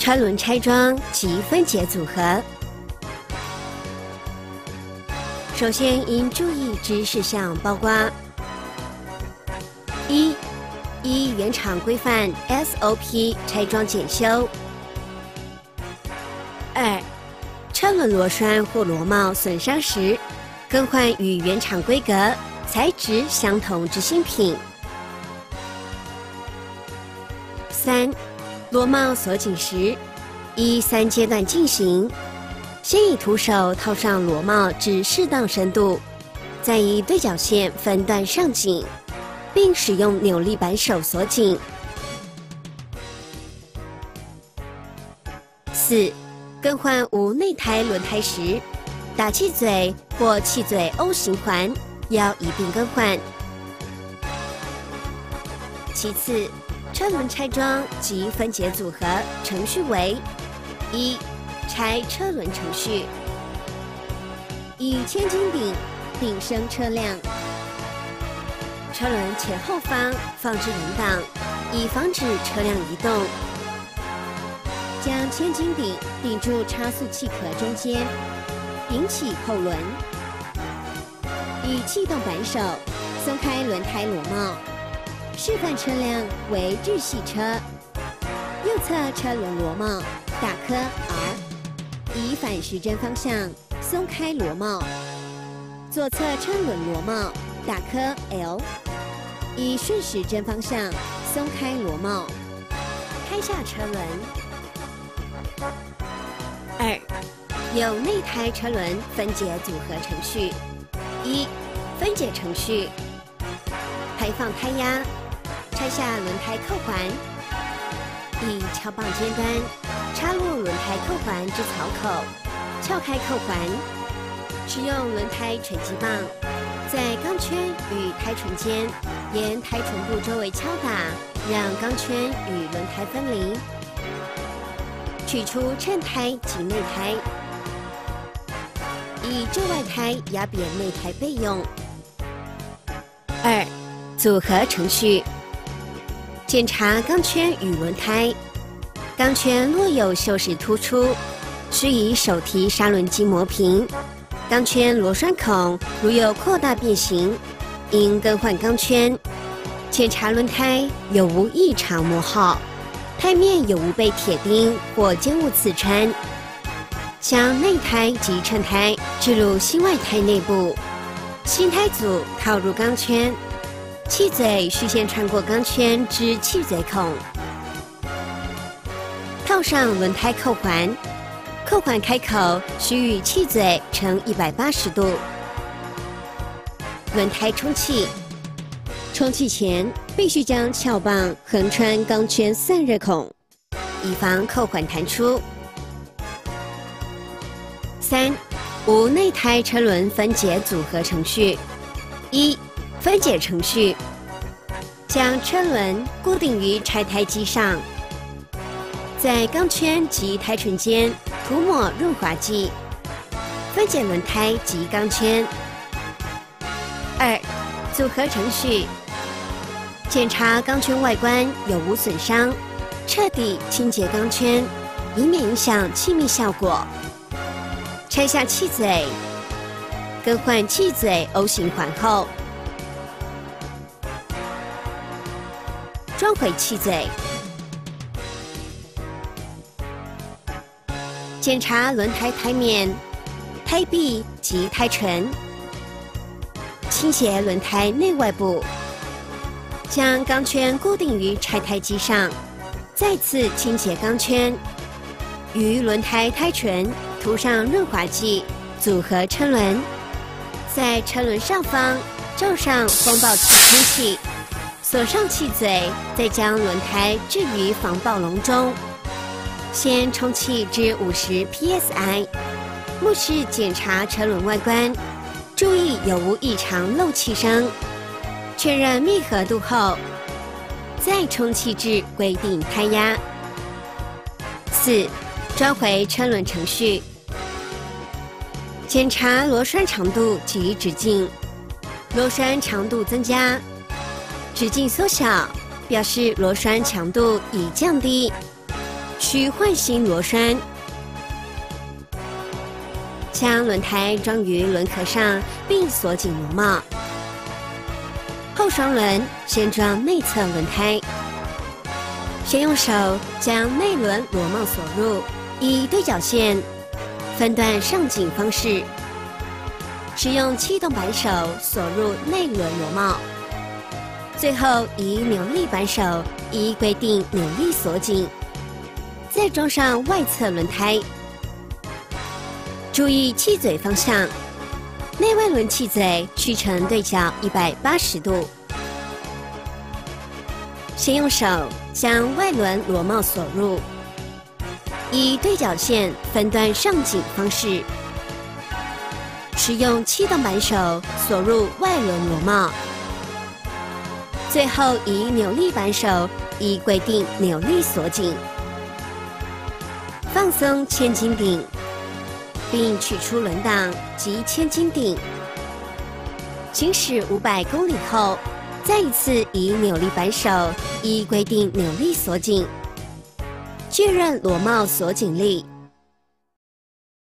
车轮拆装及分解组合。首先应注意之事项包括：一、依原厂规范 SOP 拆装检修；二、车轮螺栓或螺帽损伤时，更换与原厂规格、材质相同之新品；三、螺帽锁紧时，依3阶段进行。先以徒手套上螺帽至适当深度，再以对角线分段上紧，并使用扭力扳手锁紧。4、更换无内胎轮胎时，打气嘴或气嘴 O 型环要一并更换。其次，车轮拆装及分解组合程序为：一、拆车轮程序，以千斤顶顶升车辆，车轮前后方放置人档，以防止车辆移动。将千斤顶顶住差速气壳中间，顶起后轮，以气动扳手松开轮胎螺帽。示范车辆为日系车，右侧车轮螺帽打颗 R， 以反时针方向松开螺帽；左侧车轮螺帽打颗 L， 以顺时针方向松开螺帽，开下车轮。2、有内胎车轮分解组合程序。一、分解程序：排放胎压，拆下轮胎扣环，以撬棒尖端插入轮胎扣环之槽口，撬开扣环，使用轮胎锤击棒在钢圈与胎唇间沿胎唇部周围敲打，让钢圈与轮胎分离。取出衬胎及内胎，以旧外胎压扁内胎备用。2、组合程序：检查钢圈与轮胎，钢圈若有锈蚀突出，需以手提砂轮机磨平；钢圈螺栓孔如有扩大变形，应更换钢圈。检查轮胎有无异常磨耗，胎面有无被铁钉或尖物刺穿，将内胎及衬胎置入新外胎内部，新胎组套入钢圈，气嘴须先穿过钢圈之气嘴孔，套上轮胎扣环，扣环开口须与气嘴呈180度。轮胎充气，充气前必须将撬棒横穿钢圈散热孔，以防扣环弹出。3、无内胎车轮分解组合程序。一、分解程序：将车轮固定于拆胎机上，在钢圈及胎唇间涂抹润滑剂，分解轮胎及钢圈。2、组合程序：检查钢圈外观有无损伤，彻底清洁钢圈，以免影响气密效果。拆下气嘴，更换气嘴 O 型环后，装回气嘴。检查轮胎胎面、胎壁及胎唇，倾斜轮胎内外部，将钢圈固定于拆胎机上，再次清洁钢圈，于轮胎胎唇涂上润滑剂，组合车轮，在车轮上方罩上风暴气充气，锁上气嘴，再将轮胎置于防爆笼中，先充气至50 psi， 目视检查车轮外观，注意有无异常漏气声，确认密合度后，再充气至规定胎压。4、装回车轮程序：检查螺栓长度及直径，螺栓长度增加，直径缩小，表示螺栓强度已降低。取换新螺栓，将轮胎装于轮壳上，并锁紧螺帽。后双轮先装内侧轮胎，先用手将内轮螺帽锁入，以对角线分段上紧方式，使用气动扳手锁入内轮螺帽。最后以扭力扳手依规定扭力锁紧，再装上外侧轮胎。注意气嘴方向，内外轮气嘴曲成对角180度。先用手将外轮螺帽锁入，以对角线分段上紧方式，使用气动扳手锁入外轮螺帽。最后以扭力扳手依规定扭力锁紧，放松千斤顶，并取出轮挡及千斤顶。行驶500公里后，再一次以扭力扳手依规定扭力锁紧，确认螺帽锁紧力。